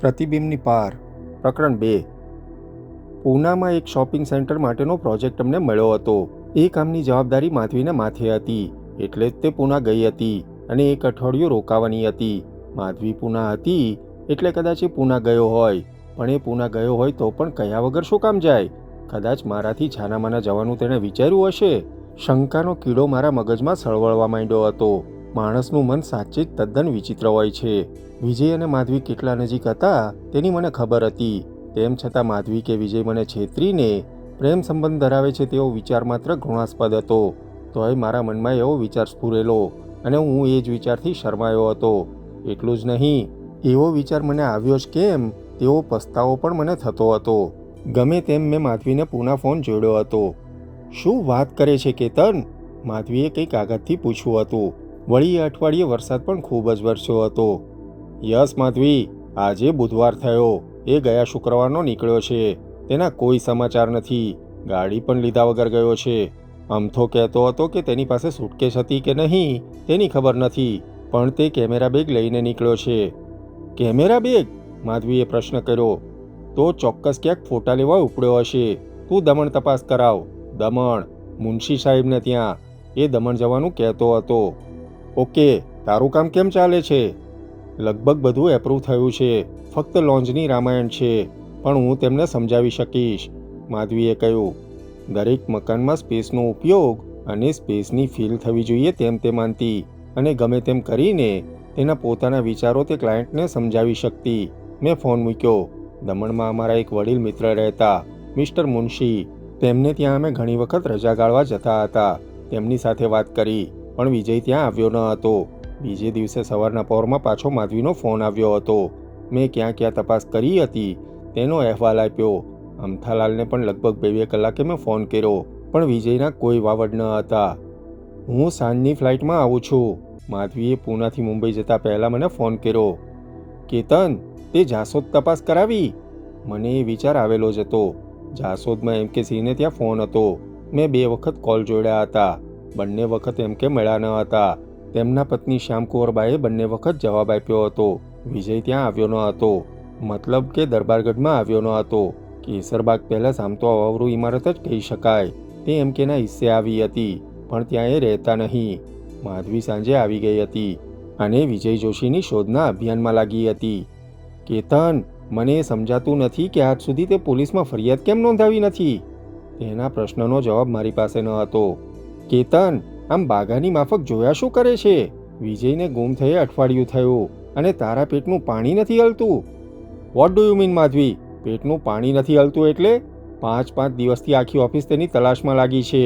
પ્રતિબિંબની પાર પ્રકરણ 2. પૂનામાં એક શોપિંગ સેન્ટર માટેનો પ્રોજેક્ટ અમને મળ્યો હતો. એ કામની જવાબદારી માધવીને માથે હતી, એટલે જ તે પૂના ગઈ હતી અને એક અઠવાડિયું રોકાવાની હતી. માધવી પૂના હતી એટલે કદાચ એ પૂના ગયો હોય, પણ એ પૂના ગયો હોય તો પણ કયા વગર શું કામ જાય? કદાચ મારાથી છાનામાના જવાનું તેણે વિચાર્યું હશે. શંકાનો કીડો મારા મગજમાં સળવળવા માંડ્યો હતો. માણસનું મન સાચે જ તદ્દન વિચિત્ર હોય છે. વિજય અને માધવી કેટલા નજીક હતા તેની મને ખબર હતી. તેમ છતાં માધવી કે વિજય મને છેતરીને પ્રેમ સંબંધ ધરાવે છે તેવો વિચાર માત્ર ઘૃણાસ્પદ હતો. તોય મારા મનમાં એવો વિચાર સ્ફુરેલો અને હું એ જ વિચારથી શરમાયો હતો. એટલું જ નહીં, એવો વિચાર મને આવ્યો જ કેમ તેવો પસ્તાવો પણ મને થતો હતો. ગમે તેમ મેં માધવીને પૂના ફોન જોડ્યો હતો. શું વાત કરે છે કેતન? માધવીએ કંઈક આઘાતથી પૂછ્યું હતું. વળી અઠવાડિયે વરસાદ પણ ખૂબ જ વરસ્યો હતો. યસ માધવી, આજે બુધવાર થયો. એ ગયા શુક્રવારનો નીકળ્યો છે. તેના કોઈ સમાચાર નથી. ગાડી પણ લીધા વગર ગયો છે. અમથો કહેતો હતો કે તેની પાસે સુટકેસ હતી કે નહીં તેની ખબર નથી, પણ તે કેમેરા બેગ લઈને નીકળ્યો છે. Camera bag? માધવીએ પ્રશ્ન કર્યો. તો ચોક્કસ ક્યાંક ફોટા લેવા ઉપડ્યો હશે. તું દમણ તપાસ કરાવ. દમણ? મુનશી સાહેબને ત્યાં. એ દમણ જવાનું કહેતો હતો. ઓકે, તારું કામ કેમ ચાલે છે? લગભગ બધું એપ્રૂવ થયું છે. ફક્ત લોન્જની રામાયણ છે, પણ હું તેમને સમજાવી શકીશ, માધવીએ કહ્યું. દરેક મકાનમાં સ્પેસનો ઉપયોગ અને સ્પેસની ફીલ થવી જોઈએ તેમ તે માનતી, અને ગમે તેમ કરીને તેના પોતાના વિચારો તે ક્લાયન્ટને સમજાવી શકતી. મેં ફોન મૂક્યો. દમણમાં અમારા એક વડીલ મિત્ર રહેતા, મિસ્ટર મુનશી. તેમને ત્યાં અમે ઘણી વખત રજા ગાળવા જતા હતા. તેમની સાથે વાત કરી, પણ વિજય ત્યાં આવ્યો ન હતો. બીજે દિવસે સવારના પહોરમાં પાછો માધવીનો ફોન આવ્યો હતો. મેં ક્યાં ક્યાં તપાસ કરી હતી તેનો અહેવાલ આપ્યો. અમથાલાલને પણ લગભગ 2 કલાકે મેં ફોન કર્યો, પણ વિજયના કોઈ વાવડ ન હતા. હું સાંજની ફ્લાઇટમાં આવું છું. માધવીએ પૂનાથી મુંબઈ જતા પહેલાં મને ફોન કર્યો. કેતન, તે જાસોદ તપાસ કરાવી? મને એ વિચાર આવેલો જ હતો. જાસોદમાં એમ કે સિંહને ત્યાં ફોન હતો. મેં 2 વખત કોલ જોડ્યા હતા. બંને વખત એમ કે મળ્યા ન હતા. તેમના પત્ની શ્યામકુંવરબાએ બંને વખત જવાબ આપ્યો હતો. વિજય ત્યાં આવ્યો ન હતો, મતલબ કે દરબારગઢમાં આવ્યો ન હતો. કેસરબાગ પેલેસ આમ તો અવાવરું ઇમારત જ કહી શકાય. તે એમ કેના હિસ્સે આવી હતી, પણ ત્યાં એ રહેતા નહીં. માધવી સાંજે આવી ગઈ હતી અને વિજય જોશીની શોધના અભિયાનમાં લાગી હતી. કેતન, મને એ સમજાતું નથી કે આજ સુધી તે પોલીસમાં ફરિયાદ કેમ નોંધાવી નથી? તેના પ્રશ્નનો જવાબ મારી પાસે ન હતો. કેતન, આમ બાગાની માફક જોયા શું કરે છે? વિજયને ગુમ થયે અઠવાડિયું થયું અને તારા પેટનું પાણી નથી હલતું. What do you mean Madhavi? પેટનું પાણી નથી હલતું એટલે? 5 દિવસથી આખી ઓફિસ તેની તલાશમાં લાગી છે.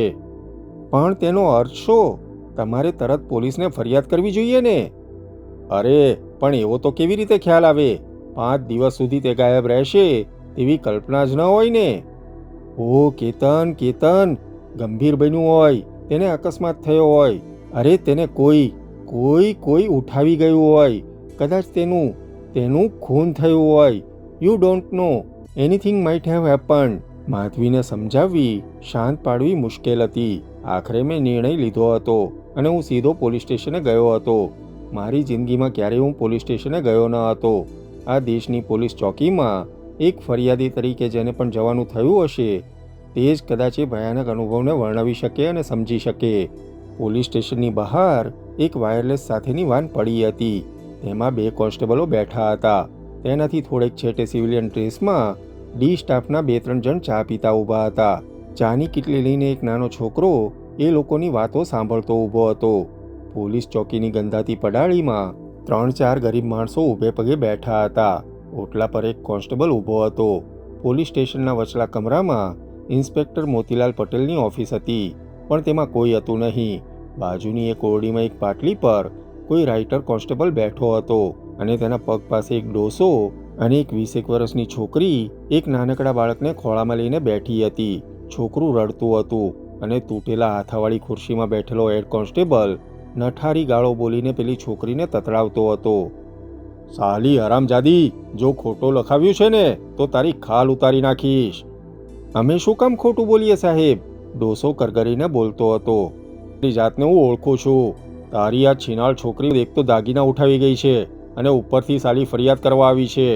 પણ તેનો અર્થ શું? તમારે તરત પોલીસને ફરિયાદ કરવી જોઈએ ને? અરે પણ એવો તો કેવી રીતે ખ્યાલ આવે? 5 દિવસ સુધી તે ગાયબ રહેશે તેવી કલ્પના જ ન હોય ને? ઓ કેતન, કેતન, ગંભીર બન્યું હોય, તેને અકસ્માત થયો હોય. અરે તેને કોઈ ઉઠાવી ગયું હોય. કદાચ તેનું ખૂન થયું હોય. You don't know. Anything might have happened. માધવીને સમજાવવી, શાંત પાડવી મુશ્કેલ હતી. આખરે મેં નિર્ણય લીધો હતો અને હું સીધો પોલીસ સ્ટેશને ગયો હતો. મારી જિંદગીમાં ક્યારેય હું પોલીસ સ્ટેશને ગયો ન હતો. આ દેશની પોલીસ ચોકીમાં એક ફરિયાદી તરીકે જેને પણ જવાનું થયું હશે તે જ કદાચ એ ભયાનક અનુભવને વર્ણવી શકે અને સમજી શકે. પોલીસ સ્ટેશનની બહાર એક વાયરલેસ સાથેની વાન પડી હતી. તેમાં 2 કોન્સ્ટેબલો બેઠા હતા. તેનાથી થોડેક છેટે સિવિલિયન ડ્રેસમાં ડી સ્ટાફના 2-3 જણ ચા પીતા ઊભા હતા. ચાની કીટલી લઈને એક નાનો છોકરો એ લોકોની વાતો સાંભળતો ઊભો હતો. પોલીસ ચોકીની ગંધાતી પડાળીમાં 3-4 ગરીબ માણસો ઊભે પગે બેઠા હતા. ઓટલા પર એક કોન્સ્ટેબલ ઊભો હતો. પોલીસ સ્ટેશનના વચલા કમરામાં ઇન્સ્પેક્ટર મોતીલાલ પટેલની ઓફિસ હતી, પણ તેમાં કોઈ હતું નહીં. બાજુની એક ઓરડીમાં એક પાટલી પર કોઈ રાઇટર કોન્સ્ટેબલ બેઠો હતો અને તેના પગ પાસે એક ડોસો અને એક 20 વર્ષની છોકરી એક નાનકડા બાળકને ખોળામાં લઈને બેઠી હતી. છોકરું રડતું હતું અને તૂટેલા હાથાવાળી ખુરશીમાં બેઠેલો હેડ કોન્સ્ટેબલ નઠારી ગાળો બોલીને પેલી છોકરીને તતડાવતો હતો. સાલી હરામજાદી, જો ખોટો લખાવ્યું છે ને તો તારી ખાલ ઉતારી નાખીશ. અમે શું કામ ખોટું બોલીએ સાહેબ? ડોસો કરગરીને બોલતો હતો. તારી જાતને હું ઓળખું છું. તારી આ છીનાળ છોકરી એક તો દાગીના ઉઠાવી ગઈ છે અને ઉપરથી સાલી ફરિયાદ કરવા આવી છે.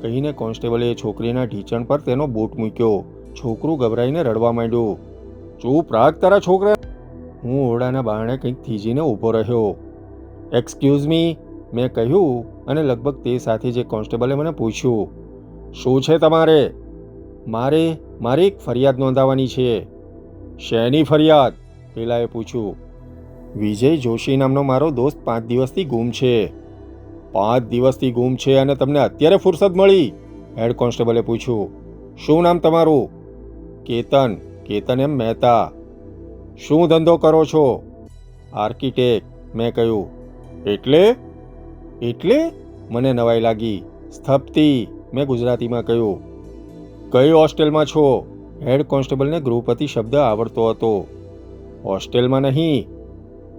કહીને કોન્સ્ટેબલે એ છોકરીના ઢીંચણ પર તેનો બૂટ મૂક્યો. છોકરું ગભરાઈને રડવા માંડ્યું. ચૂપ રાખ તારા છોકરા. હું ઓરડાના બારણે કંઈક થીજીને ઊભો રહ્યો. એક્સક્યુઝ મી, મેં કહ્યું, અને લગભગ તે સાથે જે કોન્સ્ટેબલે મને પૂછ્યું, શું છે તમારે? મારે એક ફરિયાદ નોંધાવવાની છે. શેની ફરિયાદ? પેલાએ પૂછ્યું. વિજય જોશી નામનો મારો દોસ્ત 5 દિવસથી ગુમ છે. 5 દિવસથી ગુમ છે અને તમને અત્યારે ફુરસદ મળી? હેડ કોન્સ્ટેબલે પૂછ્યું. શું નામ તમારું? કેતન એમ મહેતા. શું ધંધો કરો છો? આર્કિટેક્ટ, મેં કહ્યું. એટલે મને નવાઈ લાગી. સ્થપતિ, મેં ગુજરાતીમાં કહ્યું. કઈ હોસ્ટેલમાં છો? હેડ કોન્સ્ટેબલને ગૃહપતિ શબ્દ આવડતો હતો. હોસ્ટેલમાં નહીં.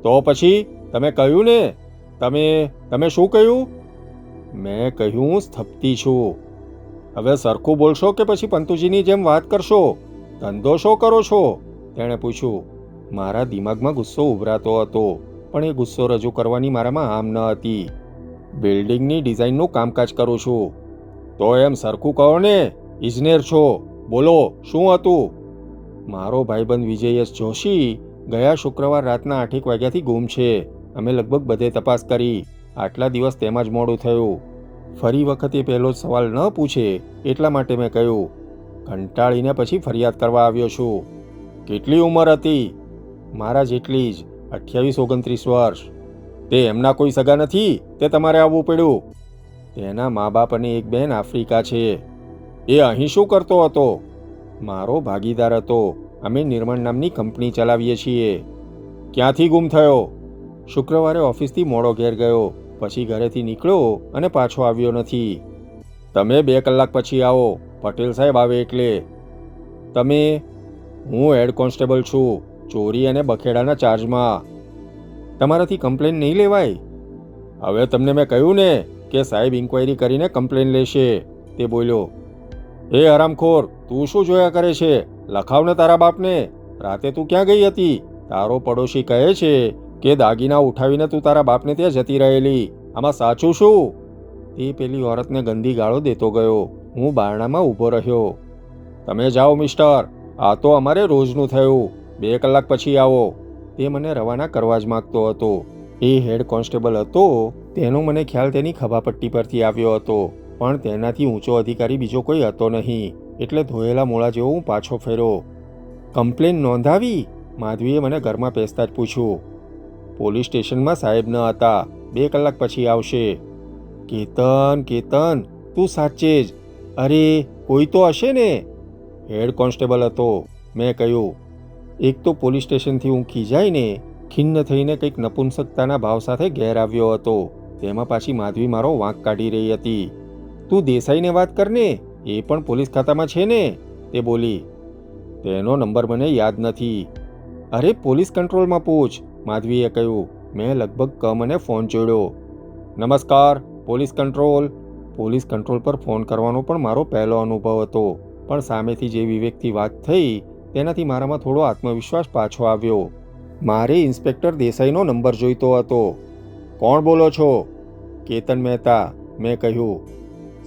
તો પછી તમે કહ્યું ને? તમે શું કહ્યું? મેં કહ્યું સ્થપતિ છું. હવે સરખું બોલશો કે પછી પંતુજીની જેમ વાત કરશો? ધંધો શું કરો છો? તેણે પૂછ્યું. મારા દિમાગમાં ગુસ્સો ઉભરાતો હતો, પણ એ ગુસ્સો રજૂ કરવાની મારામાં આમ ન હતી. બિલ્ડિંગની ડિઝાઇનનું કામકાજ કરું છું. તો એમ સરખું કહો ને, ઇજનેર છો. બોલો, શું હતું? મારો ભાઈબંધ વિજય એસ જોશી ગયા શુક્રવાર રાતના 8 વાગ્યાથી ગુમ છે. અમે લગભગ બધે તપાસ કરી. આટલા દિવસ તેમાં જ મોડું થયું. ફરી વખત એ પહેલો જ સવાલ ન પૂછે એટલા માટે મેં કહ્યું. કંટાળીને પછી ફરિયાદ કરવા આવ્યો છું. કેટલી ઉંમર હતી? મારા જેટલી જ, 28-29 વર્ષ. તે એમના કોઈ સગા નથી તે તમારે આવવું પડ્યું? તેના મા બાપ અને એક બહેન આફ્રિકા છે. એ અહીં શું કરતો હતો? મારો ભાગીદાર હતો. અમે નિર્માણ નામની કંપની ચલાવીએ છીએ. ક્યાંથી ગુમ થયો? શુક્રવારે ઓફિસથી મોડો ઘેર ગયો, પછી ઘરેથી નીકળ્યો અને પાછો આવ્યો નથી. તમે 2 કલાક પછી આવો. પટેલ સાહેબ આવે એટલે. તમે? હું હેડ કોન્સ્ટેબલ છું, ચોરી અને બખેડાના ચાર્જમાં. તમારાથી કમ્પ્લેન નહીં લેવાય? હવે તમને મેં કહ્યું ને કે સાહેબ ઇન્ક્વાયરી કરીને કમ્પ્લેન લેશે, તે બોલ્યો. એ હરામખોર, તું શું જોયા કરે છે? લખાવ ને તારા બાપને. રાતે તું ક્યાં ગઈ હતી? તારો પડોશી કહે છે કે દાગીના ઉઠાવીને તું તારા બાપને ત્યાં જતી રહેલી. આમાં સાચું શું? તે પેલી ઓરતને ગંદી ગાળો દેતો ગયો. હું બારણામાં ઊભો રહ્યો. તમે જાઓ મિસ્ટર, આ તો અમારે રોજનું થયું. 2 કલાક પછી આવો. તે મને રવાના કરવા જ માગતો હતો. એ હેડ કોન્સ્ટેબલ હતો તેનો મને ખ્યાલ તેની ખભાપટ્ટી પરથી આવ્યો હતો, પણ તેનાથી ઊંચો અધિકારી બીજો કોઈ હતો નહીં. એટલે ધોયેલા મોળા જેવો હું પાછો ફેર્યો. કમ્પ્લેન નોંધાવી? માધવીએ મને ઘરમાં પેસતા જ પૂછ્યું. પોલીસ સ્ટેશનમાં સાહેબ ન હતા. 2 કલાક પછી આવશે. કેતન, તું સાચે જ? અરે કોઈ તો હશે ને? હેડ કોન્સ્ટેબલ હતો, મેં કહ્યું. એક તો પોલીસ સ્ટેશનથી હું ખીજાઈને ખિન્ન થઈને કંઈક નપુંસકતાના ભાવ સાથે ઘેર આવ્યો હતો. તેમાં પાછી માધવી મારો વાંક કાઢી રહી હતી. તું દેસાઈને વાત કરને, એ પણ પોલીસ ખાતામાં છે ને, તે બોલી. તેનો નંબર મને યાદ નથી. અરે પોલીસ કંટ્રોલમાં પૂછ, માધવીએ કહ્યું. મેં લગભગ કમ અને ફોન જોડ્યો. નમસ્કાર, પોલીસ કંટ્રોલ. પોલીસ કંટ્રોલ પર ફોન કરવાનો પણ મારો પહેલો અનુભવ હતો, પણ સામેથી જે વિવેકથી વાત થઈ તેનાથી મારામાં થોડો આત્મવિશ્વાસ પાછો આવ્યો. મારે ઇન્સ્પેક્ટર દેસાઈનો નંબર જોઈતો હતો. કોણ બોલો છો? કેતન મહેતા, મેં કહ્યું.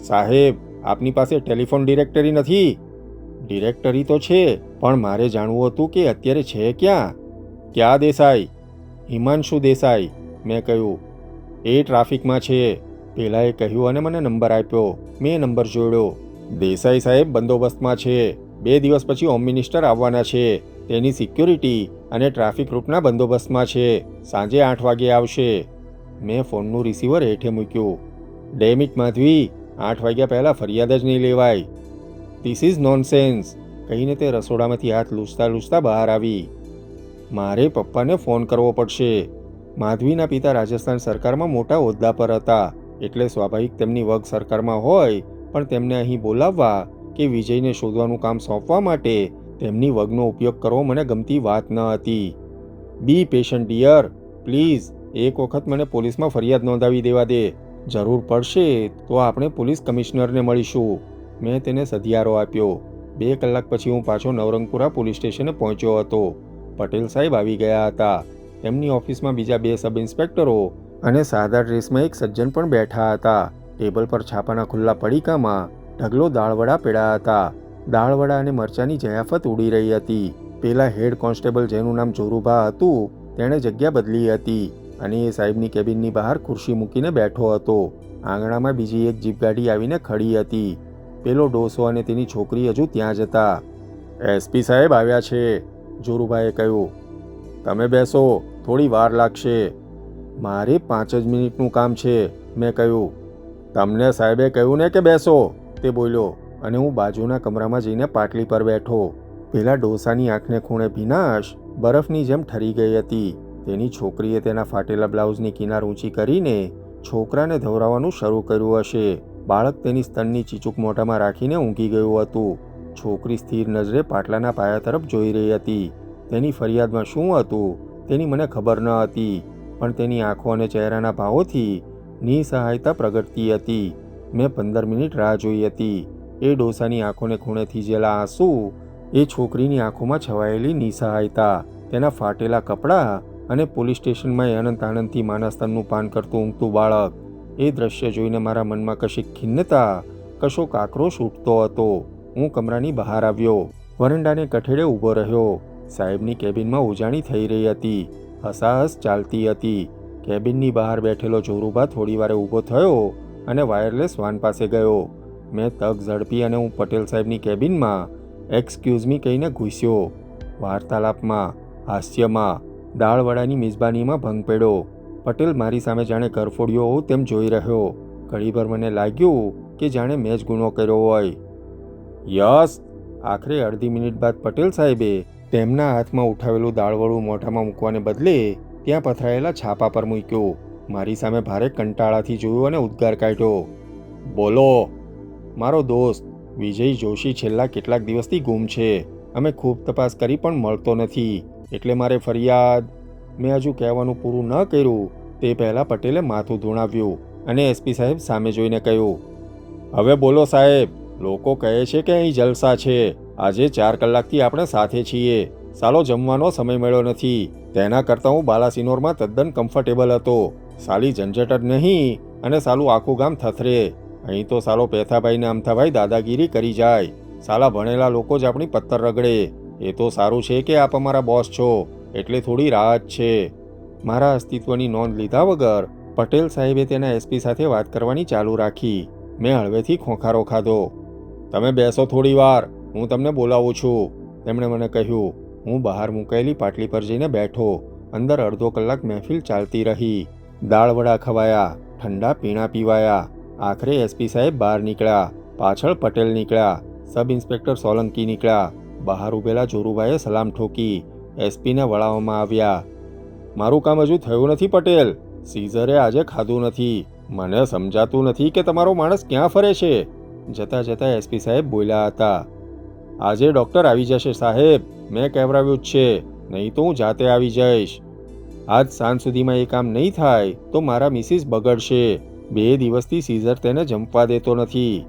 સાહેબ, આપની પાસે ટેલિફોન ડિરેક્ટરી નથી? ડિરેક્ટરી તો છે, પણ મારે જાણવું હતું કે અત્યારે છે ક્યાં. ક્યાં દેસાઈ? હિમાંશુ દેસાઈ, મેં કહ્યું. એ ટ્રાફિકમાં છે, પેલાએ કહ્યું અને મને નંબર આપ્યો. મેં નંબર જોડ્યો. દેસાઈ સાહેબ બંદોબસ્તમાં છે. 2 દિવસ પછી હોમ મિનિસ્ટર આવવાના છે. તેની સિક્યોરિટી અને ટ્રાફિક રૂટના બંદોબસ્તમાં છે. સાંજે 8 વાગે આવશે. મેં ફોનનું રિસીવર હેઠે મૂક્યું. ડેમિટ માધવી, 8 વાગ્યા પહેલાં ફરિયાદ જ નહીં લેવાય. ધીસ ઇઝ નોનસેન્સ, કહીને તે રસોડામાંથી હાથ લૂછતા બહાર આવી. મારે પપ્પાને ફોન કરવો પડશે. માધવીના પિતા રાજસ્થાન સરકારમાં મોટા હોદ્દા પર હતા, એટલે સ્વાભાવિક તેમની વગ સરકારમાં હોય, પણ તેમને અહીં બોલાવવા કે વિજયને શોધવાનું કામ સોંપવા માટે તેમની વગનો ઉપયોગ કરવો મને ગમતી વાત ન હતી. બી પેશન્ટ ડિયર, પ્લીઝ એક વખત મને પોલીસમાં ફરિયાદ નોંધાવી દેવા દે. જરૂર પડશે તો આપણે પોલીસ કમિશનરને મળીશું. મેં તેને સધિયારો આપ્યો. 2 કલાક પછી હું પાછો નવરંગપુરા પોલીસ સ્ટેશને પહોંચ્યો હતો. પટેલ સાહેબ આવી ગયા હતા. તેમની ઓફિસમાં બીજા 2 સબ ઇન્સ્પેક્ટરો અને સાદા ડ્રેસમાં એક સજ્જન પણ બેઠા હતા. ટેબલ પર છાપાના ખુલ્લા પડીકામાં ઢગલો દાળવડા પડ્યા હતા. દાળવડા અને મરચાંની જયાફત ઉડી રહી હતી. પેલા હેડ કોન્સ્ટેબલ જેનું નામ જોરુભા હતું તેણે જગ્યા બદલી હતી અને એ સાહેબની કેબિનની બહાર ખુરશી મૂકીને બેઠો હતો. આંગણામાં બીજી એક જીપ ગાડી આવીને ખડી હતી. પેલો ડોસો અને તેની છોકરી હજુ ત્યાં જ હતા. એસપી સાહેબ આવ્યા છે, જોરુભાએ કહ્યું. તમે બેસો, થોડી વાર લાગશે. મારે 5 જ મિનિટનું કામ છે, મેં કહ્યું. તમને સાહેબે કહ્યું ને કે બેસો, તે બોલ્યો અને હું બાજુના કમરામાં જઈને પાટલી પર બેઠો. પેલા ડોસાની આંખને ખૂણે ભીનાશ બરફની જેમ ઠરી ગઈ હતી. તેની છોકરીએ તેના ફાટેલા બ્લાઉઝની કિનાર ઊંચી કરીને છોકરાને ધવરાવવાનું શરૂ કર્યું હશે. બાળક તેની સ્તનની ચીચુક મોઢામાં રાખીને ઊંઘી ગયું હતું. છોકરી સ્થિર નજરે પાટલાના પાયા તરફ જોઈ રહી હતી. તેની ફરિયાદમાં શું હતું તેની મને ખબર ન હતી, પણ તેની આંખો અને ચહેરાના ભાવોથી નિસહાયતા પ્રગટતી હતી. મેં 15 મિનિટ રાહ જોઈ હતી. એ ડોસાની આંખોને ખૂણે થીજેલા આંસુ, એ છોકરીની આંખોમાં છવાયેલી નિસહાયતા, તેના ફાટેલા કપડાં અને પોલીસ સ્ટેશનમાં અનંત આનંદથી માના સ્તનનું પાન કરતું ઊંઘતું બાળક. એ દ્રશ્ય જોઈને મારા મનમાં કશીક ખિન્નતા, કશોક આક્રોશ ઉઠતો હતો. હું કમરાની બહાર આવ્યો. વરંડાને કઠેડે ઊભો રહ્યો. સાહેબની કેબિનમાં ઉજાણી થઈ રહી હતી. હસાહસ ચાલતી હતી. કેબિનની બહાર બેઠેલો જોરુભા થોડીવારે ઊભો થયો અને વાયરલેસ વાન પાસે ગયો. મેં તક ઝડપી અને હું પટેલ સાહેબની કેબિનમાં એક્સક્યુઝ મી કહીને ઘૂસ્યો. વાર્તાલાપમાં, હાસ્યમાં, દાળવડાની મિજબાનીમાં ભંગ પડ્યો. પટેલ મારી સામે જાણે કરફોડ્યો હોઉં તેમ જોઈ રહ્યો. ઘડીભર મને લાગ્યું કે જાણે મેં જ ગુનો કર્યો હોય. યસ, આખરે અડધી મિનિટ બાદ પટેલ સાહેબે તેમના હાથમાં ઉઠાવેલું દાળવડું મોઢામાં મૂકવાને બદલે ત્યાં પથરાયેલા છાપા પર મૂક્યું. મારી સામે ભારે કંટાળાથી જોયું અને ઉદ્ગાર કાઢ્યો. બોલો. મારો દોસ્ત વિજય જોશી છેલ્લા કેટલાક દિવસથી ગુમ છે. અમે ખૂબ તપાસ કરી પણ મળતો નથી, એટલે મારે ફરિયાદ. મેં હજુ કહેવાનું પૂરું ન કર્યું તે પહેલાં પટેલે માથું ધૂણાવ્યું અને એસપી સાહેબ સામે જોઈને કહ્યું. હવે બોલો સાહેબ, લોકો કહે છે કે અહીં જલસા છે. આજે 4 કલાકથી આપણે સાથે છીએ. સાલો જમવાનો સમય મળ્યો નથી. તેના કરતાં હું બાલાસિનોરમાં તદ્દન કમ્ફર્ટેબલ હતો. સાલી ઝંઝટ જ નહીં અને સાલું આખું ગામ થથરે. અહીં તો સાલો પેથાભાઈ ને અમથાભાઈ દાદાગીરી કરી જાય. સાલા ભણેલા લોકો જ આપણી પત્તર રગડે. એ તો સારું છે કે આપ અમારા બોસ છો, એટલે થોડી રાહત છે. મારા અસ્તિત્વની નોંધ લીધા વગર પટેલ સાહેબે તેના એસપી સાથે વાત કરવાની ચાલુ રાખી. મેં હળવેથી ખોંખારો ખાધો. તમે બેસો થોડી વાર, હું તમને બોલાવું છું, તેમણે મને કહ્યું. હું બહાર મૂકાયેલી પાટલી પર જઈને બેઠો. અંદર અડધો કલાક મહેફિલ ચાલતી રહી. દાળવડા ખવાયા, ઠંડા પીણા પીવાયા. આખરે એસપી સાહેબ બહાર નીકળ્યા. પાછળ પટેલ નીકળ્યા. સબ ઇન્સ્પેક્ટર સોલંકી નીકળ્યા. બહાર ઊભેલા જોરુભાઈએ સલામ ઠોકી. એસપીને વળાવવામાં આવ્યા. મારું કામ હજુ થયું નથી પટેલ. સીઝરે આજે ખાધું નથી. મને સમજાતું નથી કે તમારો માણસ ક્યાં ફરે છે. જતાં જતાં એસપી સાહેબ બોલ્યા હતા. આજે ડૉક્ટર આવી જશે સાહેબ, મેં કહેવરાવ્યું જ છે, નહીં તો હું જાતે આવી જઈશ. આજ સાંજ સુધીમાં એ કામ નહીં થાય તો મારા મિસિસ બગડશે. 2 દિવસથી સીઝર તેને જંપવા દેતો નથી.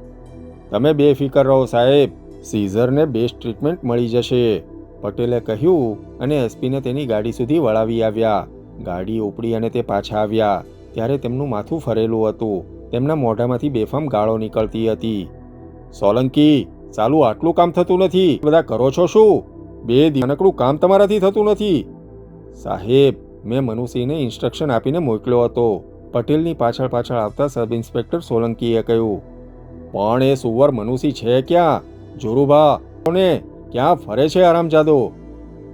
તમે બેફિકર રહો સાહેબ, સીઝરને બેસ્ટ ટ્રીટમેન્ટ મળી જશે, પટેલે કહ્યું અને એસપીને તેની ગાડી સુધી વળાવી આવ્યા. ગાડી ઉપડી અને તે પાછા આવ્યા ત્યારે તેમનું માથું ફરેલું હતું. તેમના મોઢામાંથી બેફામ ગાળો નીકળતી હતી. સોલંકી, સાલું આટલું કામ થતું નથી. બધા કરો છો શું? 2 નાનકડું કામ તમારાથી થતું નથી. સાહેબ, મેં મનુસિંહને ઇન્સ્ટ્રક્શન આપીને મોકલ્યો હતો, પટેલની પાછળ પાછળ આવતા સબ ઇન્સ્પેક્ટર સોલંકીએ કહ્યું. પણ એ સુવર મનુસિંહ છે ક્યાં? જોરુભા ને ક્યાં ફરે છે આરામજાદો?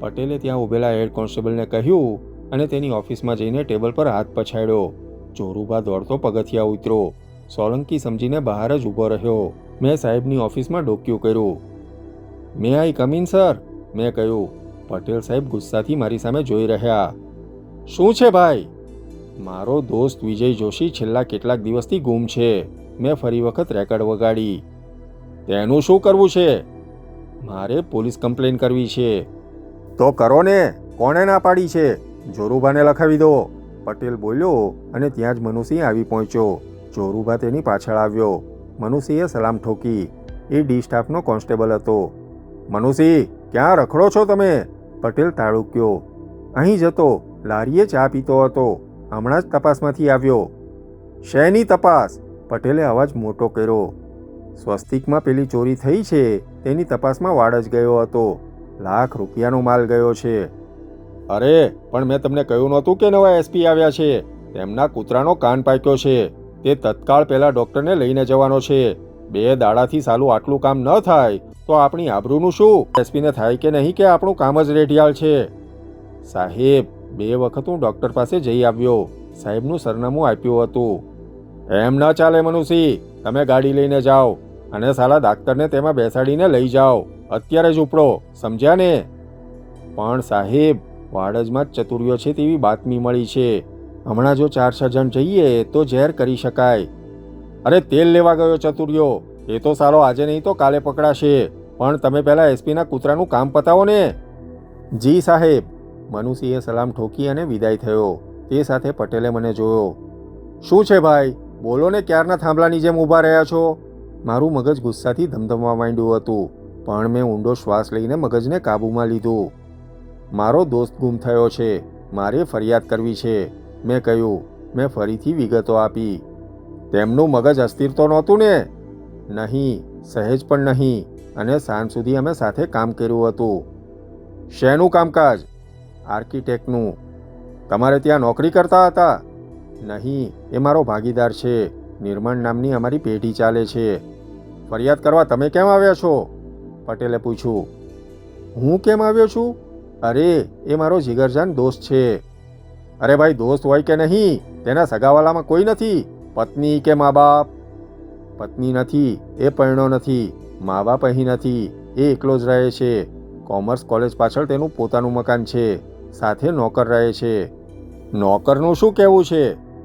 પટેલે ત્યાં ઊભેલા હેડ કોન્સ્ટેબલને કહ્યું અને તેની ઓફિસમાં જઈને ટેબલ પર હાથ પછાડ્યો. જોરુભા દોડતો પગથિયા ઉતર્યો. સોલંકી સમજીને બહાર જ ઊભો રહ્યો. મેં સાહેબની ઓફિસમાં ડોક્યું કર્યું. મે આઈ કમ ઇન સર? મેં કહ્યું. પટેલ સાહેબ ગુસ્સાથી મારી સામે જોઈ રહ્યા. શું છે ભાઈ? મારો દોસ્ત વિજય જોશી છેલ્લા કેટલાક દિવસથી ગુમ છે. મેં ફરી વખત રેકર્ડ વગાડી. તેનું શું કરવું છે? મારે પોલીસ કમ્પ્લેન કરવી છે. તો કરો ને, કોણે ના પાડી છે? જોરુભાને લખાવી દો, પટેલ બોલ્યો અને ત્યાં જ મનુસિંહ આવી પહોંચ્યો. જોરુભા તેની પાછળ આવ્યો. મનુસિંહે સલામ ઠોકી. એ ડી સ્ટાફનો કોન્સ્ટેબલ હતો. મનુસિંહ, ક્યાં રખડો છો તમે? પટેલ તાળુક્યો. અહીં જતો, લારીએ ચા પીતો હતો, હમણાં જ તપાસમાંથી આવ્યો. શેની તપાસ? પટેલે અવાજ મોટો કર્યો. સ્વસ્તિકમાં પેલી ચોરી થઈ છે તેની તપાસમાં વાડ જ ગયો હતો. ₹1,00,000 માલ ગયો છે. અરે પણ મેં તમને કહ્યું નહોતું કે નવા એસપી આવ્યા છે? તેમના કૂતરાનો કાન પાક્યો છે. તે તત્કાળ પેલા ડૉક્ટરને લઈને જવાનો છે. 2 દાડાથી સાલું આટલું કામ ન થાય તો આપણી આબરૂનું શું? એસપીને થાય કે નહીં કે આપણું કામ જ રેઢિયાળ છે. સાહેબ 2 વખત હું ડૉક્ટર પાસે જઈ આવ્યો. સાહેબનું સરનામું આપ્યું હતું. એમ ન ચાલે મનુષી. તમે ગાડી લઈને જાઓ અને સાલા ડાક્ટરને તેમાં બેસાડીને લઈ જાઓ. અત્યારે જ ઉપડો, સમજ્યા ને? પણ સાહેબ વાડજમાં જ ચતુર્યો છે તેવી બાતમી મળી છે. હમણાં જો 4-6 જણ જઈએ તો ઝેર કરી શકાય. અરે તેલ લેવા ગયો ચતુર્યો. એ તો સાલો આજે નહીં તો કાલે પકડાશે. પણ તમે પહેલાં એસપીના કૂતરાનું કામ પતાવો ને. જી સાહેબ. મનુષીએ સલામ ઠોકી અને વિદાય થયો. તે સાથે પટેલે મને જોયો. શું છે ભાઈ? બોલો ને, ક્યારના થાંભલાની જેમ ઊભા રહ્યા છો? મારું મગજ ગુસ્સાથી ધમધમવા માંડ્યું હતું, પણ મેં ઊંડો શ્વાસ લઈને મગજને કાબૂમાં લીધું. મારો દોસ્ત ગુમ થયો છે, મારે ફરિયાદ કરવી છે, મેં કહ્યું. મેં ફરીથી વિગતો આપી. તેમનું મગજ અસ્થિર તો નહોતું ને? નહીં, સહેજ પણ નહીં. અને સાંજ સુધી અમે સાથે કામ કર્યું હતું. શેનું કામકાજ? આર્કિટેક્ટનું. તમારે ત્યાં નોકરી કરતા હતા? નહીં, એ મારો ભાગીદાર છે. નિર્માણ નામની અમારી પેઢી ચાલે છે. ફરિયાદ કરવા તમે કેમ આવ્યા છો? પટેલે પૂછ્યું. હું કેમ આવ્યો છું? અરે એ મારો જીગરજાન દોસ્ત છે. અરે ભાઈ, દોસ્ત હોય કે નહીં, તેના સગાવાલામાં કોઈ નથી? પત્ની કે મા બાપ? પત્ની નથી, એ પરણ્યો નથી. મા બાપ અહીં નથી, એ એકલો જ રહે છે. કોમર્સ કોલેજ પાછળ તેનું પોતાનું મકાન છે. સાથે નોકર રહે છે. નોકરનું શું કહેવું છે?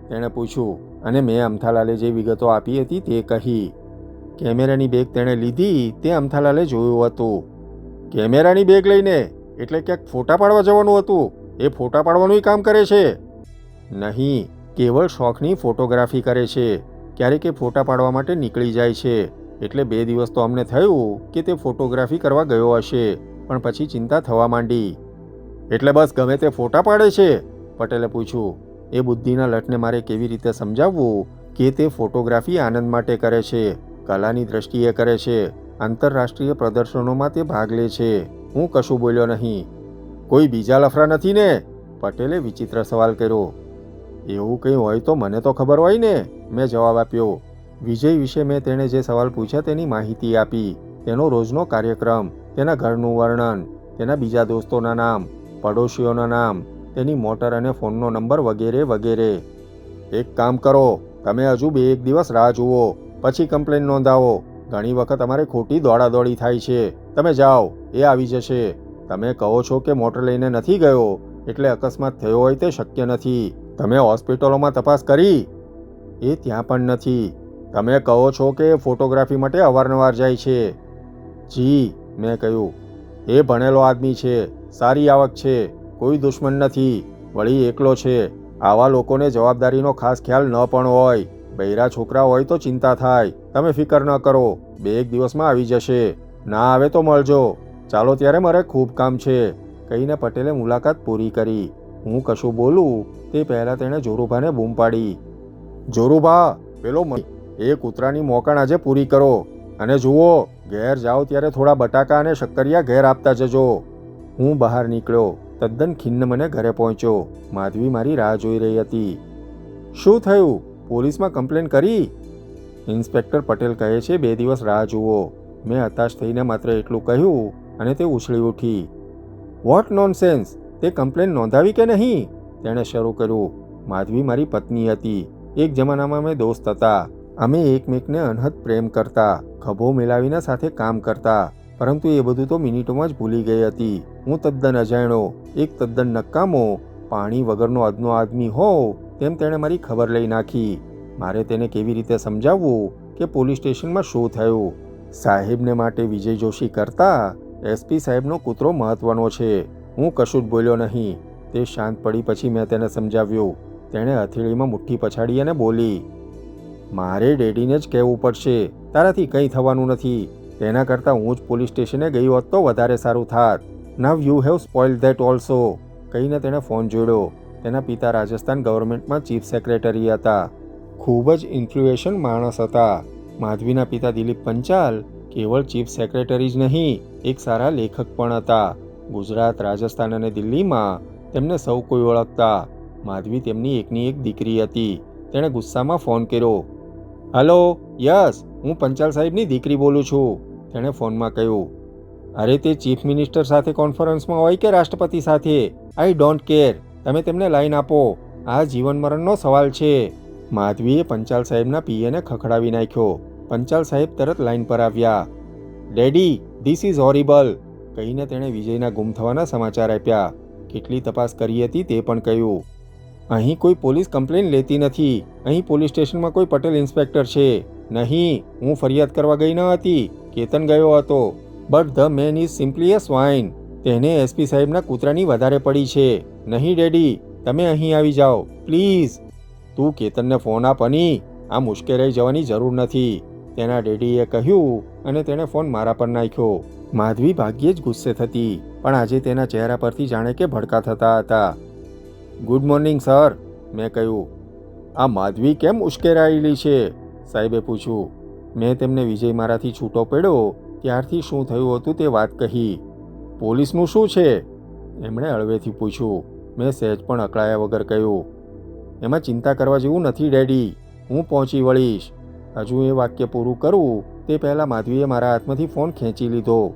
તેણે પૂછ્યું. અને મેં અમથાલાલે જે વિગતો આપી હતી તે કહી. કેમેરાની બેગ તેણે લીધી તે અમથાલાલે જોયું હતું. કેમેરાની બેગ લઈને? એટલે ક્યાંક ફોટા પાડવા જવાનું હતું? એ ફોટા પાડવાનું કામ કરે છે? નહીં, કેવળ શોખની ફોટોગ્રાફી કરે છે. ક્યારેક એ ફોટા પાડવા માટે નીકળી જાય છે. એટલે 2 દિવસ તો અમને થયું કે તે ફોટોગ્રાફી કરવા ગયો હશે, પણ પછી ચિંતા થવા માંડી. એટલે બસ ગમે તે ફોટા પાડે છે? પટેલે પૂછ્યું. એ બુદ્ધિના લટને મારે કેવી રીતે સમજાવવું કે તે ફોટોગ્રાફી આનંદ માટે કરે છે, કલાની દ્રષ્ટિએ કરે છે, આંતરરાષ્ટ્રીય પ્રદર્શનોમાં તે ભાગ લે છે. હું કશું બોલ્યો નહીં. કોઈ બીજા લફરા નથી ને? પટેલે વિચિત્ર સવાલ કર્યો. એવું કંઈ હોય તો મને તો ખબર હોય ને, મેં જવાબ આપ્યો. વિજય વિશે મેં તેણે જે સવાલ પૂછ્યા તેની માહિતી આપી. તેનો રોજનો કાર્યક્રમ, તેના ઘરનું વર્ણન, તેના બીજા દોસ્તોના નામ, પડોશીઓના નામ, તેની મોટર અને ફોનનો નંબર વગેરે વગેરે. એક કામ કરો, તમે હજુ 2-1 દિવસ રાહ જુઓ, પછી કમ્પ્લેન નોંધાવો. ઘણી વખત અમારે ખોટી દોડાદોડી થાય છે. તમે જાઓ, એ આવી જશે. તમે કહો છો કે મોટર લઈને નથી ગયો એટલે અકસ્માત થયો હોય તે શક્ય નથી. તમે હોસ્પિટલોમાં તપાસ કરી? એ ત્યાં પણ નથી. તમે કહો છો કે ફોટોગ્રાફી માટે અવારનવાર જાય છે? જી, મેં કહ્યું. એ ભણેલો આદમી છે, સારી આવક છે, કોઈ દુશ્મન નથી, વળી એકલો છે. આવા લોકોને જવાબદારીનો ખાસ ખ્યાલ ન પણ હોય. બૈરા છોકરા હોય તો ચિંતા થાય. તમે ફિકર ન કરો, 2-1 દિવસમાં આવી જશે. ના આવે તો મળજો. ચાલો ત્યારે, મારે ખૂબ કામ છે, કહીને પટેલે મુલાકાત પૂરી કરી. હું કશું બોલું તે પહેલાં તેણે જોરુભાને બૂમ પાડી. જોરુભા, પેલો એ કૂતરાની મોકણ આજે પૂરી કરો. અને જુઓ, ઘેર જાઓ ત્યારે થોડા બટાકા અને શક્કરિયા ઘેર આપતા જજો. હું બહાર નીકળ્યો. તદ્દન ખિન્ન મને ઘરે પહોંચ્યો. માધવી મારી રાહ જોઈ રહી હતી. શું થયું? પોલીસમાં કમ્પ્લેન કરી? ઇન્સ્પેક્ટર પટેલ કહે છે 2 દિવસ રાહ જુઓ. મેં હતાશ થઈને માત્ર એટલું કહ્યું અને તે ઉછળી ઉઠી. Vote nonsense! તે કમ્પ્લેન નોંધાવી કે નહીં? તેણે શરૂ કર્યું. માધવી મારી પત્ની હતી. એક જમાનામાં અમે દોસ્ત હતા. અમે એકમેકને અનહદ પ્રેમ કરતા, ખભો મિલાવીને સાથે કામ કરતા. પરંતુ એ બધું તો મિનિટોમાં જ ભૂલી ગઈ હતી. હું તદ્દન અજાણ્યો, એક તદ્દન નકામો, પાણી વગરનો અદનો આદમી હોઉં તેમ તેણે મારી ખબર લઈ નાખી. મારે તેને કેવી રીતે સમજાવવું કે પોલીસ સ્ટેશનમાં શું થયું? સાહેબને માટે વિજય જોશી કરતા એસપી સાહેબનો કૂતરો મહત્વનો છે. હું કશું જ બોલ્યો નહીં. તે શાંત પડી પછી મેં તેને સમજાવ્યું. તેણે હથેળીમાં મુઠ્ઠી પછાડી અને બોલી. મારે ડેડીને જ કહેવું પડશે, તારાથી કંઈ થવાનું નથી. તેના કરતાં હું જ પોલીસ સ્ટેશને ગઈ હોત તો વધારે સારું થાત. Now you have સ્પોઇલ્ડ that also, કહીને તેણે ફોન જોડ્યો. તેના પિતા રાજસ્થાન ગવર્મેન્ટમાં ચીફ સેક્રેટરી હતા. ખૂબ જ ઇન્ફ્લુએશન માણસ હતા. માધવીના પિતા દિલીપ પંચાલ કેવળ ચીફ સેક્રેટરી જ નહીં, એક સારા લેખક પણ હતા. ગુજરાત, રાજસ્થાન અને દિલ્હીમાં તેમને સૌ કોઈ ઓળખતા. માધવી તેમની એકની એક દીકરી હતી. તેણે ગુસ્સામાં ફોન કર્યો. હલો, યસ, હું પંચાલ સાહેબની દીકરી બોલું છું, તેણે ફોનમાં કહ્યું. અરે તે ચીફ મિનિસ્ટર સાથે કોન્ફરન્સમાં હોય કે રાષ્ટ્રપતિ સાથે, આઈ ડોન્ટ કેર, તમે તેમને લાઈન આપો, આ જીવન મરણનો સવાલ છે. માધવીએ પંચાલ સાહેબના પીએને ખખડાવી નાખ્યો. પંચાલ સાહેબ તરત લાઈન પર આવ્યા. ડેડી, ધીસ ઇઝ હોરિબલ, કહીને તેણે વિજયના ગુમ થવાના સમાચાર આપ્યા. કેટલી તપાસ કરી હતી તે પણ કહ્યું. અહીં કોઈ પોલીસ કમ્પ્લેન લેતી નથી. અહીં પોલીસ સ્ટેશનમાં કોઈ પટેલ ઇન્સ્પેક્ટર છે નહીં. હું ફરિયાદ કરવા ગઈ ન હતી, કેતન ગયો હતો. But the main is simply a swine. તેને એસપી સાહેબના કૂતરાની વધારે પડી છે. નહીં ડેડી, તમે અહીં આવી જાઓ પ્લીઝ. તું કેતનને ફોન આપ અની, આ મુશ્કેલાઈ જવાની જરૂર નથી, તેના ડેડીએ કહ્યું અને તેણે ફોન મારા પર નાખ્યો. માધવી ભાગ્યે જ ગુસ્સે થતી, પણ આજે તેના ચહેરા પરથી જાણે કે ભડકા થતા હતા. ગુડ મોર્નિંગ સર, મેં કહ્યું. આ માધવી કેમ ઉશ્કેરાયેલી છે? સાહેબે પૂછ્યું. મેં તેમને વિજય મારાથી છૂટો પડ્યો ત્યારથી શું થયું હતું તે વાત કહી. પોલીસનું શું છે? એમણે હળવેથી પૂછ્યું. મેં સહેજ પણ અકળાયા વગર કહ્યું. એમાં ચિંતા કરવા જેવું નથી ડેડી, હું પહોંચી વળીશ. હજુ એ વાક્ય પૂરું કરું તે પહેલાં માધવીએ મારા હાથમાંથી ફોન ખેંચી લીધો.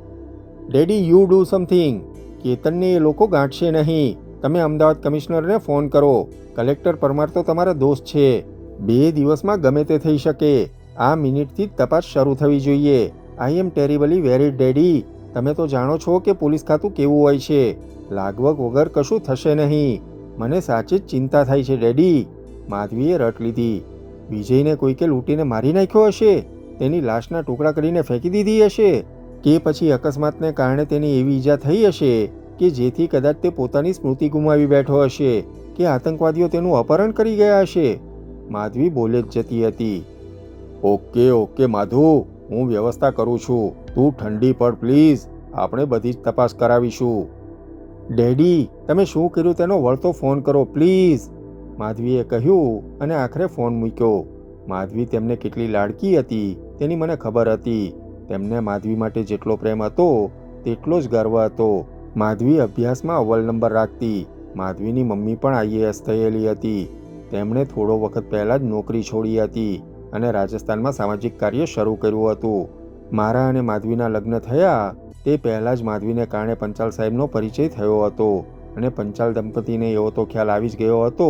Daddy, you do something. કેતનને એ લોકો ગાંઠશે નહીં. તમે અમદાવાદ કમિશનરને ફોન કરો. કલેક્ટર પરમાર તો તમારા દોસ્ત છે. 2 દિવસમાં ગમે તે થઈ શકે. આ મિનિટથી જ તપાસ શરૂ થવી જોઈએ. આઈ એમ ટેરિબલી વેરીડ ડેડી. તમે તો જાણો છો કે પોલીસ ખાતું કેવું હોય છે. લાગવગ વગર કશું થશે નહીં. મને સાચી જ ચિંતા થાય છે ડેડી. માધવીએ રટ લીધી. વિજયને કોઈકે લૂંટીને મારી નાખ્યો હશે? તેની લાશના ટુકડા કરીને ફેંકી દીધી હશે? કે પછી અકસ્માતને કારણે તેની એવી ઈજા થઈ હશે કે જેથી કદાચ તે પોતાની સ્મૃતિ ગુમાવી બેઠો હશે? કે આતંકવાદીઓ તેનું અપહરણ કરી ગયા હશે? માધવી બોલે જ જતી હતી. ઓકે ઓકે માધુ, હું વ્યવસ્થા કરું છું, તું ઠંડી પડ પ્લીઝ. આપણે બધી જ તપાસ કરાવીશું. ડેડી, તમે શું કર્યું તેનો વળતો ફોન કરો પ્લીઝ, માધવીએ કહ્યું અને આખરે ફોન મૂક્યો. માધવી તેમને કેટલી લાડકી હતી તેની મને ખબર હતી. તેમને માધવી માટે જેટલો પ્રેમ હતો તેટલો જ ગર્વ હતો. માધવી અભ્યાસમાં અવ્વલ નંબર રાખતી. માધવીની મમ્મી પણ આઈએએસ થયેલી હતી. તેમણે થોડો વખત પહેલાં જ નોકરી છોડી હતી અને રાજસ્થાનમાં સામાજિક કાર્ય શરૂ કર્યું હતું. મારા અને માધવીના લગ્ન થયા તે પહેલાં જ માધવીને કારણે પંચાલ સાહેબનો પરિચય થયો હતો અને પંચાલ દંપતીને એવો તો ખ્યાલ આવી જ ગયો હતો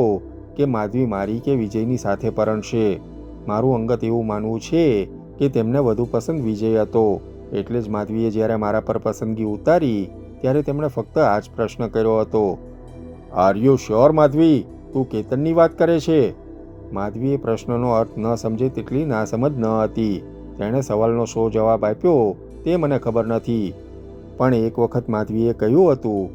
કે માધવી મારી કે વિજયની સાથે પરણશે. મારું અંગત એવું માનવું છે કે તેમને વધુ પસંદ વિજય હતો. એટલે જ માધવીએ જ્યારે મારા પર પસંદગી ઉતારી ત્યારે તેમણે ફક્ત આ જ પ્રશ્ન કર્યો હતો. આર યુ શ્યોર માધવી, તું કેતનની વાત કરે છે? માધવીએ પ્રશ્નનો અર્થ ન સમજે તેટલી નાસમજ ન હતી. તેણે સવાલનો શો જવાબ આપ્યો તે મને ખબર નથી. પણ એક વખત માધવીએ કહ્યું હતું,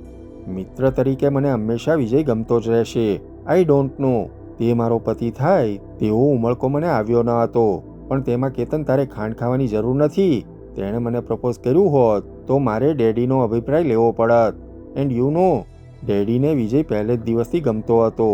મિત્ર તરીકે મને હંમેશા વિજય ગમતો જ રહેશે. આઈ ડોન્ટ નો, તે મારો પતિ થાય તેવો ઉમળકો મને આવ્યો ન હતો. પણ તેમાં કેતન તારે ખાંડ ખાવાની જરૂર નથી. તેણે મને પ્રપોઝ કર્યું હોત તો મારે ડેડીનો અભિપ્રાય લેવો પડત. એન્ડ યુ નો, ડેડીને વિજય પહેલે જ દિવસથી ગમતો હતો.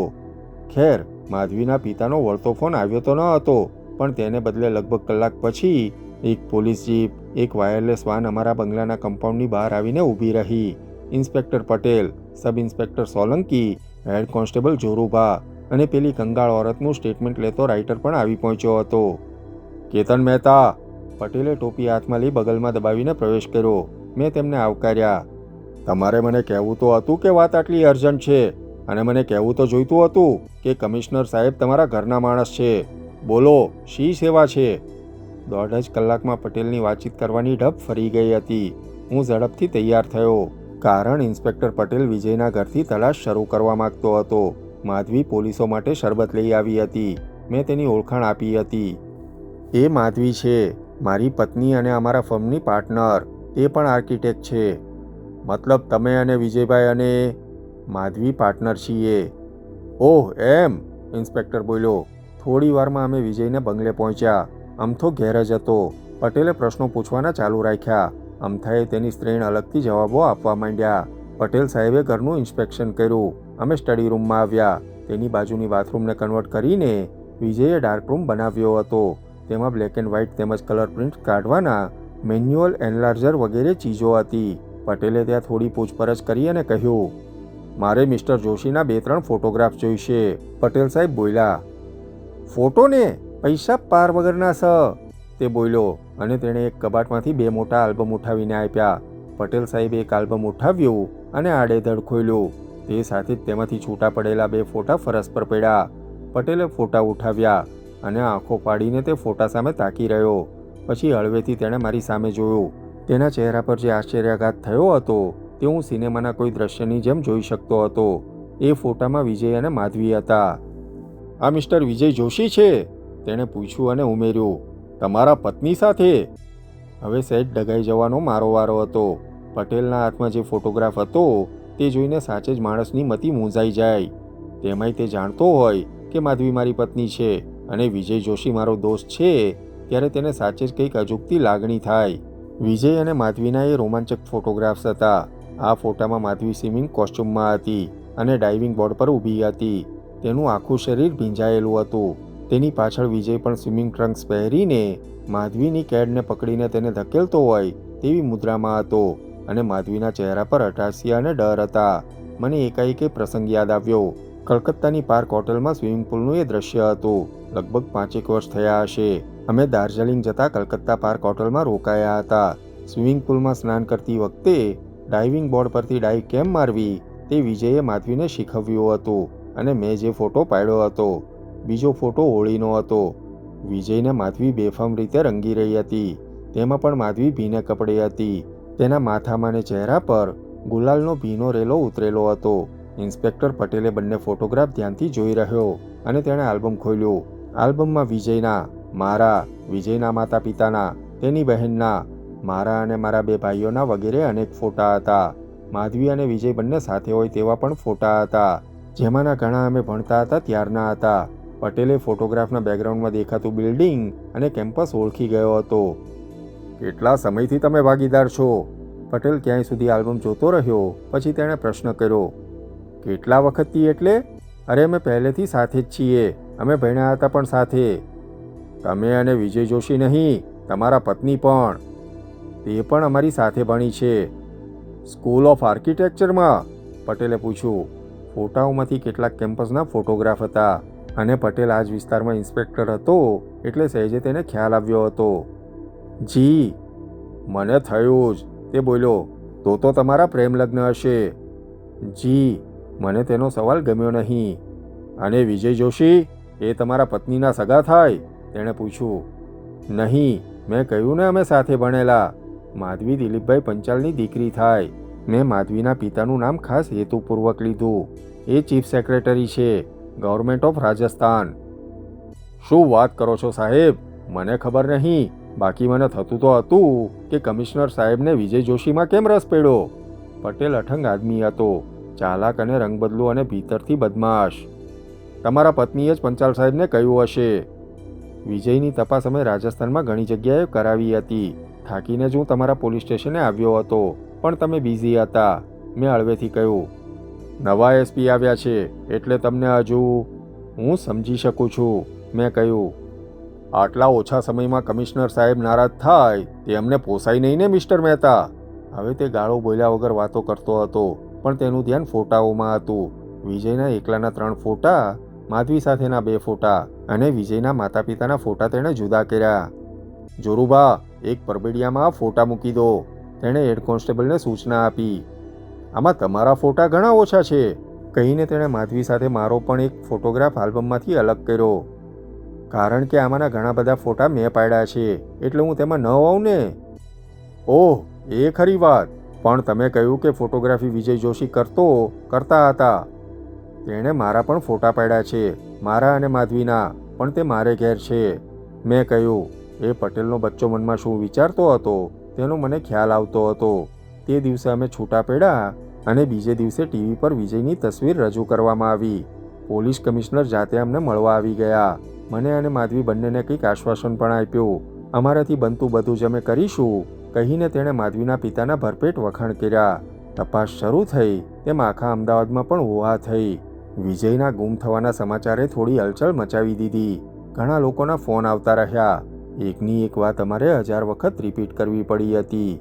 ખેર, માધવીના પિતાનો વળતો ફોન આવ્યો તો ન હતો, પણ તેને બદલે લગભગ કલાક પછી એક પોલીસ જીપ, એક વાયરલેસ વાન અમારા બંગલાના કમ્પાઉન્ડની બહાર આવીને ઊભી રહી. Inspector Patel, sub inspector Solanki, head constable Jorubha અને પેલી કંગાળ ઓરતનું સ્ટેટમેન્ટ લેતો રાઇટર પણ આવી પહોંચ્યો હતો. કેતન મહેતા, પટેલે ટોપી હાથમાં લઈ બગલમાં દબાવીને પ્રવેશ કર્યો. મેં તેમને આવકાર્યા. તમારે મને કહેવું તો હતું કે વાત આટલી અર્જન્ટ છે, અને મને કહેવું તો જોઈતું હતું કે કમિશનર સાહેબ તમારા ઘરના માણસ છે. બોલો, શી સેવા છે? 1.5 કલાકમાં પટેલની વાતચીત કરવાની ઢબ ફરી ગઈ હતી. હું ઝડપથી તૈયાર થયો, કારણ ઇન્સ્પેક્ટર પટેલ વિજયના ઘરથી તલાશ શરૂ કરવા માંગતો હતો. માધવી પોલીસો માટે શરબત લઈ આવી હતી. મેં તેની ઓળખાણ આપી હતી. એ માધવી છે, મારી પત્ની અને અમારા ફર્મની પાર્ટનર. એ પણ આર્કિટેક્ટ છે. મતલબ તમે અને વિજયભાઈ અને માધવી પાર્ટનર છીએ? ઓહ એમ, ઇન્સ્પેક્ટર બોલ્યો. થોડી વારમાં અમે વિજયને બંગલે પહોંચ્યા. અમથો ઘેર જ હતો. પટેલે પ્રશ્નો પૂછવાના ચાલુ રાખ્યા. અમથાએ તેની સ્ત્રીને અલગથી જવાબો આપવા માંડ્યા. પટેલ સાહેબે ઘરનું ઇન્સ્પેક્શન કર્યું. અમે સ્ટડી રૂમમાં આવ્યા. તેની બાજુની બાથરૂમને કન્વર્ટ કરીને વિજયે ડાર્ક રૂમ બનાવ્યો હતો. તેમાં બ્લેક એન્ડ વ્હાઇટ તેમજ કલર પ્રિન્ટ કાઢવાના મેન્યુઅલ, એનલાર્જર વગેરે ચીજો હતી. પટેલે ત્યાં થોડી પૂછપરછ કરી અને કહ્યું, મારે મિસ્ટર જોશીના 2-3 ફોટોગ્રાફ જોઈશે. પટેલ સાહેબ બોલ્યા, ફોટોને પૈસા પાર વગરના છ, તે બોલ્યો અને તેણે એક કબાટમાંથી 2 મોટા આલ્બમ ઉઠાવીને આપ્યા. પટેલ સાહેબે એક આલ્બમ ઉઠાવ્યું અને આડેધડ ખોલ્યું. તે સાથે જ તેમાંથી છૂટા પડેલા 2 ફોટા ફરસ પર પડ્યા. પટેલે ફોટા ઉઠાવ્યા અને આંખો પાડીને તે ફોટા સામે તાકી રહ્યો. પછી હળવેથી તેણે મારી સામે જોયું. તેના ચહેરા પર જે આશ્ચર્યાઘાત થયો હતો તે હું સિનેમાના કોઈ દ્રશ્યની જેમ જોઈ શકતો હતો. એ ફોટામાં વિજય અને માધવી હતા. આ મિસ્ટર વિજય જોશી છે? તેણે પૂછ્યું અને ઉમેર્યું, તમારા પત્ની સાથે? હવે સહેજ ડગાઈ જવાનો મારો વારો હતો. પટેલના હાથમાં જે ફોટોગ્રાફ હતો તે જોઈને સાચે જ માણસની મતિ મૂંઝાઈ જાય. તેમાંય તે જાણતો હોય કે માધવી મારી પત્ની છે અને વિજય જોશી મારો દોસ્ત છે, ત્યારે તેને સાચે જ કંઈક અજુગતી લાગણી થાય. વિજય અને માધવીના એ રોમાંચક ફોટોગ્રાફ્સ હતા. આ ફોટામાં માધવી સ્વિમિંગ કોસ્ચ્યુમમાં હતી અને ડાઇવિંગ બોર્ડ પર ઊભી હતી. તેનું આખું શરીર ભીંજાયેલું હતું. તેની પાછળ વિજય પણ સ્વિમિંગ ટ્રંક્સ પહેરીને માધવીની કેડને પકડીને તેને ધકેલતો હોય તેવી મુદ્રામાં હતો અને માધવીના ચહેરા પર અટ્ટાસ્ય અને ડર હતા. મને એકાએક પ્રસંગ યાદ આવ્યો. કલકત્તાની પાર્ક હોટલમાં સ્વિમિંગ પુલનું એ દ્રશ્ય હતું. લગભગ 5 વર્ષ થયા હશે. અમે દાર્જિલિંગ જતા કલકત્તા પાર્ક હોટલમાં રોકાયા હતા. સ્વિમિંગ પુલમાં સ્નાન કરતી વખતે ડાઇવિંગ બોર્ડ પરથી ડાઇવ કેમ મારવી તે વિજયે માધવીને શીખવ્યું હતું અને મેં જે ફોટો પાડ્યો હતો. બીજો ફોટો હોળીનો હતો. વિજયને માધવી બેફામ રીતે રંગી રહી હતી. તેમાં પણ માધવી ભીને કપડે હતી. તેના માથામાં અને ચહેરા પર ગુલાલનો ભીનો રેલો ઉતરેલો હતો. ઇન્સ્પેક્ટર પટેલે બંને ફોટોગ્રાફ ધ્યાનથી જોઈ રહ્યો અને તેણે આલ્બમ ખોલ્યું. આલ્બમમાં વિજયના, મારા, વિજયના માતા પિતાના, તેની બહેનના, મારા અને મારા 2 ભાઈઓના વગેરે અનેક ફોટા હતા. માધવી અને વિજય બંને સાથે હોય તેવા પણ ફોટા હતા, જેમાંના ઘણા અમે ભણતા હતા ત્યારના હતા. પટેલે ફોટોગ્રાફના બેકગ્રાઉન્ડમાં દેખાતું બિલ્ડિંગ અને કેમ્પસ ઓળખી ગયો હતો. કેટલા સમયથી તમે ભાગીદાર છો? પટેલ ક્યાંય સુધી આલ્બમ જોતો રહ્યો. પછી તેણે પ્રશ્ન કર્યો, કેટલા વખતથી એટલે? અરે અમે પહેલેથી સાથે જ છીએ. અમે ભણ્યા હતા પણ સાથે. તમે અને વિજય જોશી નહીં, તમારા પત્ની પણ. તે પણ અમારી સાથે ભણી છે. સ્કૂલ ઓફ આર્કિટેક્ચરમાં? પટેલે પૂછ્યું. ફોટાઓમાંથી કેટલાક કેમ્પસના ફોટોગ્રાફ હતા અને પટેલ આ જ વિસ્તારમાં ઇન્સ્પેક્ટર હતો એટલે સહેજે તેને ખ્યાલ આવ્યો હતો. જી, મને થયું જ, તે બોલ્યો. તો તમારા પ્રેમ લગ્ન હશે? જી, મને તેનો સવાલ ગમ્યો નહીં. અને વિજય જોશી, એ તમારા પત્નીના સગા થાય? તેણે પૂછ્યું. નહીં, મેં કહ્યું ને અમે સાથે ભણેલા. માધવી દિલીપભાઈ પંચાલની દીકરી થાય. મેં માધવીના પિતાનું નામ ખાસ હેતુપૂર્વક લીધું. એ ચીફ સેક્રેટરી છે, ગવર્મેન્ટ ઓફ રાજસ્થાન. શું વાત કરો છો સાહેબ? મને ખબર નહીં. બાકી મને થતું તો હતું કે કમિશનર સાહેબને વિજય જોશીમાં કેમ રસ પડ્યો. પટેલ અઠંગ આદમી હતો, ચાલાક અને રંગબદલું અને ભીતરથી બદમાશ. તમારા પત્નીએ જ પંચાલ સાહેબને કહ્યું હશે. વિજયની તપાસ અમે રાજસ્થાનમાં ઘણી જગ્યાએ કરાવી હતી. થાકીને જ હું તમારા પોલીસ સ્ટેશને આવ્યો હતો, પણ તમે બિઝી હતા. મેં હળવેથી કહ્યું, નવા એસપી આવ્યા છે એટલે તમને હજુ. હું સમજી શકું છું, મેં કહ્યું. આટલા ઓછા સમયમાં કમિશનર સાહેબ નારાજ થાય તે અમને પોસાય નહીં ને મિસ્ટર મહેતા? હવે તે ગાળો બોલ્યા વગર વાતો કરતો હતો, પણ તેનું ધ્યાન ફોટાઓમાં હતું. વિજયના એકલાના 3 ફોટા, માધવી સાથેના 2 ફોટા અને વિજયના માતા પિતાના ફોટા તેણે જુદા કર્યા. જોરુબા, એક પરબેડિયામાં આ ફોટા મૂકી દો, તેણે હેડ કોન્સ્ટેબલને સૂચના આપી. આમાં તમારા ફોટા ઘણા ઓછા છે, કહીને તેણે માધવી સાથે મારો પણ એક ફોટોગ્રાફ આલ્બમમાંથી અલગ કર્યો. કારણ કે આમાંના ઘણા બધા ફોટા મેં પાડ્યા છે એટલે હું તેમાં ન હોઉં ને. ઓહ, એ ખરી વાત. પણ તમે કહ્યું કે ફોટોગ્રાફી વિજય જોશી કરતા હતા. તેણે મારા પણ ફોટા પાડ્યા છે, મારા અને માધવીના, પણ તે મારે ઘેર છે, મેં કહ્યું. એ પટેલનો બચ્ચો મનમાં શું વિચારતો હતો તેનો મને ખ્યાલ આવતો હતો. તે દિવસે અમે છૂટા પડ્યા અને બીજે દિવસે ટીવી પર વિજયની તસવીર રજૂ કરવામાં આવી. પોલીસ કમિશનર જાતે અમને મળવા આવી ગયા. મને અને માધવી બંનેને કંઈક આશ્વાસન પણ આપ્યું. અમારાથી બનતું બધું જ અમે કરીશું, કહીને તેણે માધવીના પિતાના ભરપેટ વખાણ કર્યા. તપાસ શરૂ થઈ તેમ આખા અમદાવાદમાં પણ હોવા થઈ. વિજયના ગુમ થવાના સમાચારે થોડી હલચલ મચાવી દીધી. ઘણા લોકોના ફોન આવતા રહ્યા. એકની એક વાત અમારે 1000 વખત રિપીટ કરવી પડી હતી.